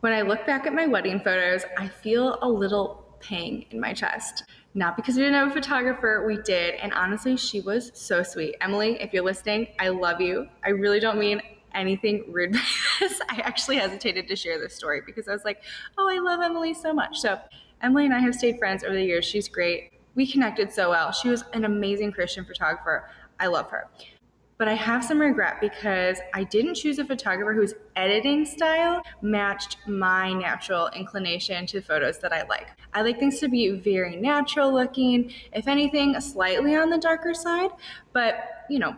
When I look back at my wedding photos, I feel a little pang in my chest. Not because we didn't have a photographer, we did, and honestly, she was so sweet. Emily, if you're listening, I love you. I really don't mean anything rude by this. I actually hesitated to share this story because I was like, oh, I love Emily so much. So Emily and I have stayed friends over the years. She's great. We connected so well. She was an amazing Christian photographer. I love her. But I have some regret because I didn't choose a photographer whose editing style matched my natural inclination to photos that I like. I like things to be very natural looking, if anything, slightly on the darker side, but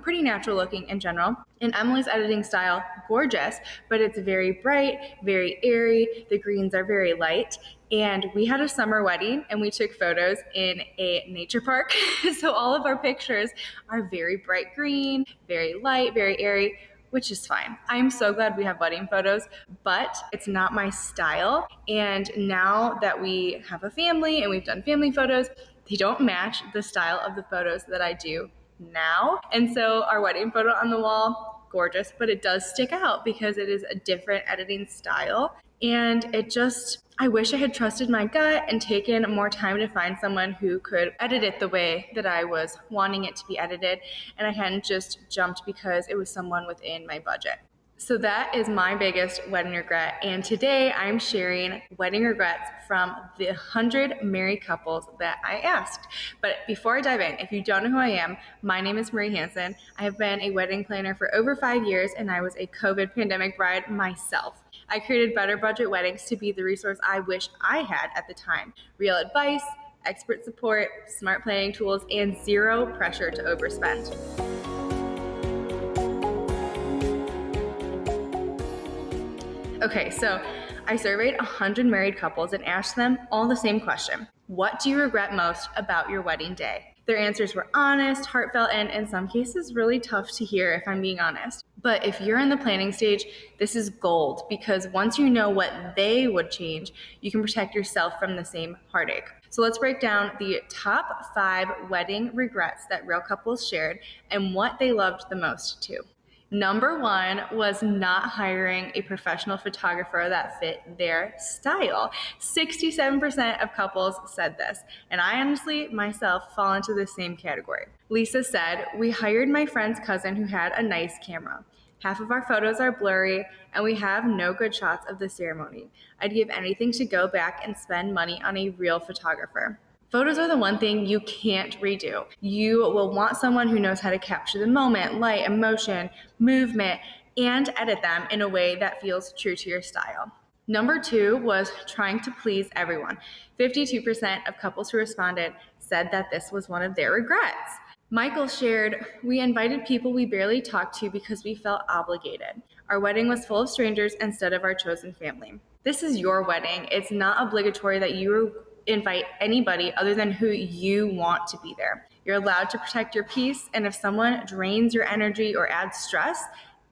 pretty natural looking in general. And Emily's editing style, gorgeous, but it's very bright, very airy. The greens are very light. And we had a summer wedding and we took photos in a nature park. So all of our pictures are very bright green, very light, very airy, which is fine. I'm so glad we have wedding photos, but it's not my style. And now that we have a family and we've done family photos, they don't match the style of the photos that I do now. And so our wedding photo on the wall, gorgeous, but it does stick out because it is a different editing style. And I wish I had trusted my gut and taken more time to find someone who could edit it the way that I was wanting it to be edited. And I hadn't just jumped because it was someone within my budget. So that is my biggest wedding regret. And today I'm sharing wedding regrets from the 100 married couples that I asked. But before I dive in, if you don't know who I am, my name is Marie Hansen. I have been a wedding planner for over 5 years and I was a COVID pandemic bride myself. I created Better Budget Weddings to be the resource I wish I had at the time. Real advice, expert support, smart planning tools, and zero pressure to overspend. Okay, so I surveyed 100 married couples and asked them all the same question. What do you regret most about your wedding day? Their answers were honest, heartfelt, and in some cases really tough to hear if I'm being honest. But if you're in the planning stage, this is gold because once you know what they would change, you can protect yourself from the same heartache. So let's break down the top 5 wedding regrets that real couples shared and what they loved the most too. Number 1 was not hiring a professional photographer that fit their style. 67% of couples said this, and I honestly, myself, fall into the same category. Lisa said, "We hired my friend's cousin who had a nice camera. Half of our photos are blurry, and we have no good shots of the ceremony. I'd give anything to go back and spend money on a real photographer." Photos are the one thing you can't redo. You will want someone who knows how to capture the moment, light, emotion, movement, and edit them in a way that feels true to your style. Number 2 was trying to please everyone. 52% of couples who responded said that this was one of their regrets. Michael shared, "We invited people we barely talked to because we felt obligated. Our wedding was full of strangers instead of our chosen family." This is your wedding. It's not obligatory that you invite anybody other than who you want to be there. You're allowed to protect your peace, and if someone drains your energy or adds stress,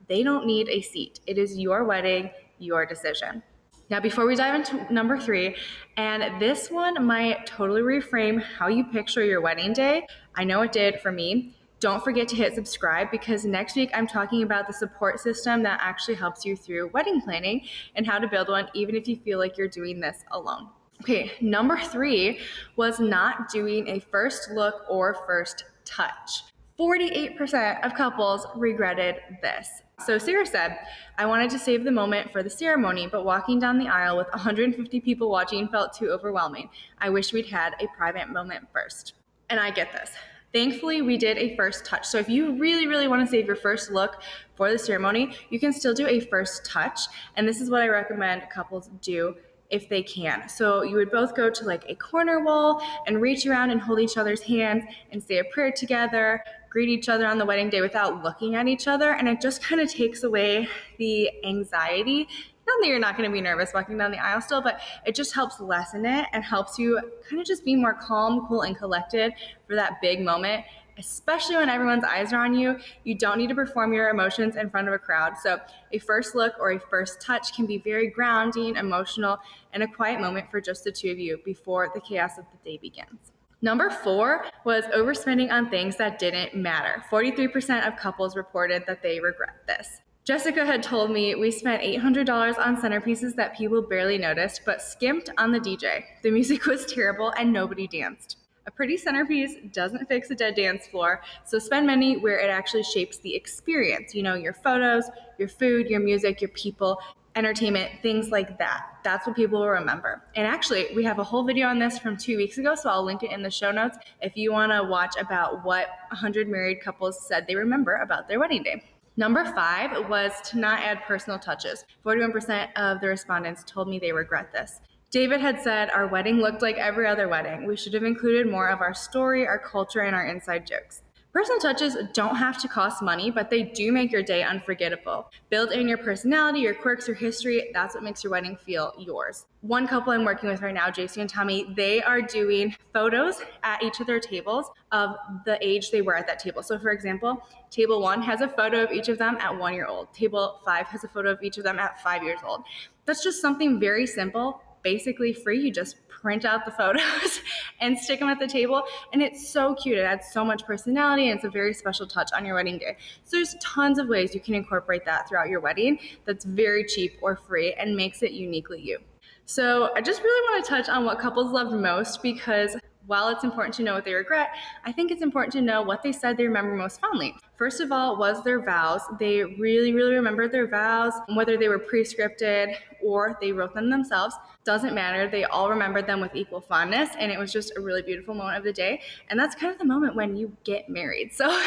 they don't need a seat. It is your wedding, your decision. Now, before we dive into number 3, and this one might totally reframe how you picture your wedding day. I know it did for me. Don't forget to hit subscribe because next week I'm talking about the support system that actually helps you through wedding planning and how to build one even if you feel like you're doing this alone. Okay, number 3 was not doing a first look or first touch. 48% of couples regretted this. So Sarah said, "I wanted to save the moment for the ceremony, but walking down the aisle with 150 people watching felt too overwhelming. I wish we'd had a private moment first." And I get this. Thankfully, we did a first touch. So if you really, really want to save your first look for the ceremony, you can still do a first touch. And this is what I recommend couples do if they can. So you would both go to like a corner wall and reach around and hold each other's hands and say a prayer together, greet each other on the wedding day without looking at each other. And it just kind of takes away the anxiety. Not that you're not going to be nervous walking down the aisle still, but it just helps lessen it and helps you kind of just be more calm, cool, and collected for that big moment, especially when everyone's eyes are on you. You don't need to perform your emotions in front of a crowd. So a first look or a first touch can be very grounding, emotional, and a quiet moment for just the two of you before the chaos of the day begins. Number 4 was overspending on things that didn't matter. 43% of couples reported that they regret this. Jessica had told me we spent $800 on centerpieces that people barely noticed, but skimped on the DJ. The music was terrible and nobody danced. A pretty centerpiece doesn't fix a dead dance floor, so spend money where it actually shapes the experience. You know, your photos, your food, your music, your people, entertainment, things like that. That's what people will remember. And actually, we have a whole video on this from 2 weeks ago, so I'll link it in the show notes if you want to watch about what 100 married couples said they remember about their wedding day. Number 5 was to not add personal touches. 41% of the respondents told me they regret this. David had said, our wedding looked like every other wedding. We should have included more of our story, our culture, and our inside jokes. Personal touches don't have to cost money, but they do make your day unforgettable. Build in your personality, your quirks, your history. That's what makes your wedding feel yours. One couple I'm working with right now, JC and Tommy, they are doing photos at each of their tables of the age they were at that table. So for example, table 1 has a photo of each of them at 1 year old. Table 5 has a photo of each of them at 5 years old. That's just something very simple, basically free. You just print out the photos and stick them at the table, and it's so cute. It adds so much personality, and it's a very special touch on your wedding day. So there's tons of ways you can incorporate that throughout your wedding that's very cheap or free and makes it uniquely you. So I just really want to touch on what couples loved most, because while it's important to know what they regret, I think it's important to know what they said they remember most fondly. First of all was their vows. They really, really remembered their vows, whether they were pre-scripted or they wrote them themselves. Doesn't matter. They all remembered them with equal fondness, and it was just a really beautiful moment of the day. And that's kind of the moment when you get married. So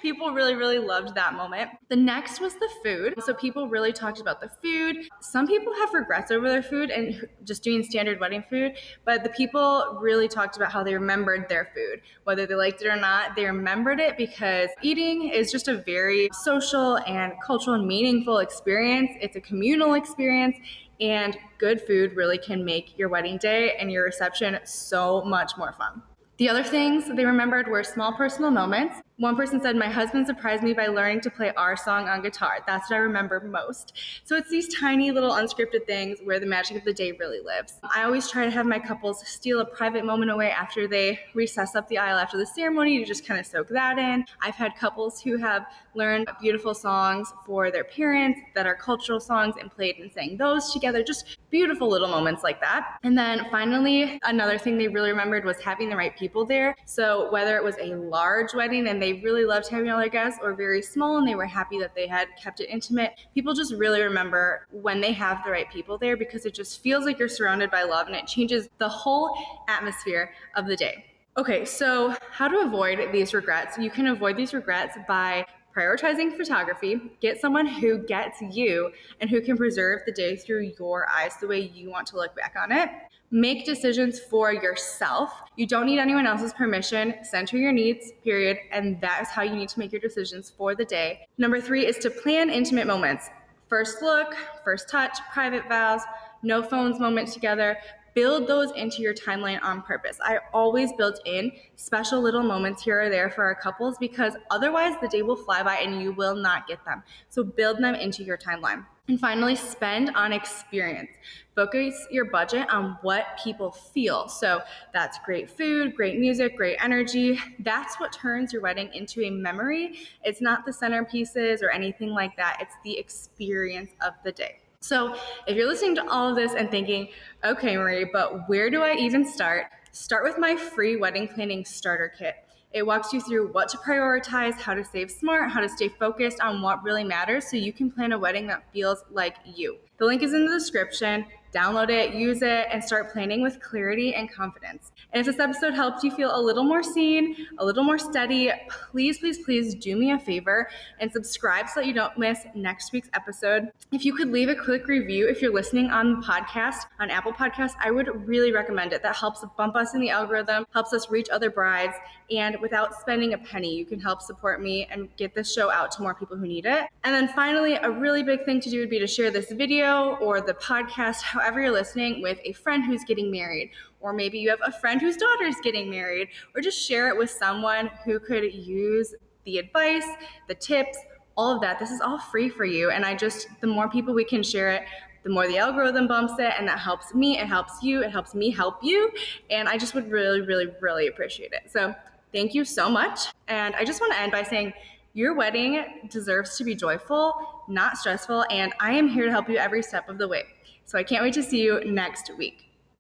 people really, really loved that moment. The next was the food. So people really talked about the food. Some people have regrets over their food and just doing standard wedding food, but the people really talked about how they remembered their food. Whether they liked it or not, they remembered it because eating is just a very social and cultural and meaningful experience. It's a communal experience. And good food really can make your wedding day and your reception so much more fun. The other things they remembered were small personal moments. One person said, my husband surprised me by learning to play our song on guitar. That's what I remember most. So it's these tiny little unscripted things where the magic of the day really lives. I always try to have my couples steal a private moment away after they recess up the aisle after the ceremony to just kind of soak that in. I've had couples who have learned beautiful songs for their parents that are cultural songs and played and sang those together. Just beautiful little moments like that. And then finally, another thing they really remembered was having the right people there. So whether it was a large wedding and they really loved having all their guests, or very small and they were happy that they had kept it intimate, people just really remember when they have the right people there, because it just feels like you're surrounded by love and it changes the whole atmosphere of the day. Okay, so how to avoid these regrets? You can avoid these regrets by prioritizing photography. Get someone who gets you and who can preserve the day through your eyes, the way you want to look back on it. Make decisions for yourself. You don't need anyone else's permission. Center your needs, period. And that is how you need to make your decisions for the day. Number 3 is to plan intimate moments. First look, first touch, private vows, no phones moment together. Build those into your timeline on purpose. I always build in special little moments here or there for our couples, because otherwise the day will fly by and you will not get them. So build them into your timeline. And finally, spend on experience. Focus your budget on what people feel. So that's great food, great music, great energy. That's what turns your wedding into a memory. It's not the centerpieces or anything like that. It's the experience of the day. So if you're listening to all of this and thinking, okay, Marie, but where do I even start? Start with my free wedding planning starter kit. It walks you through what to prioritize, how to save smart, how to stay focused on what really matters so you can plan a wedding that feels like you. The link is in the description. Download it, use it, and start planning with clarity and confidence. And if this episode helped you feel a little more seen, a little more steady, please, please, please do me a favor and subscribe so that you don't miss next week's episode. If you could leave a quick review if you're listening on the podcast, on Apple Podcasts, I would really recommend it. That helps bump us in the algorithm, helps us reach other brides, and without spending a penny, you can help support me and get this show out to more people who need it. And then finally, a really big thing to do would be to share this video or the podcast, however you're listening, with a friend who's getting married, or maybe you have a friend whose daughter is getting married, or just share it with someone who could use the advice, the tips, all of that. This is all free for you, and the more people we can share it, the more the algorithm bumps it, and that helps me, it helps you, it helps me help you, and I just would really, really, really appreciate it. So thank you so much, and I just want to end by saying your wedding deserves to be joyful, not stressful, and I am here to help you every step of the way. So I can't wait to see you next week.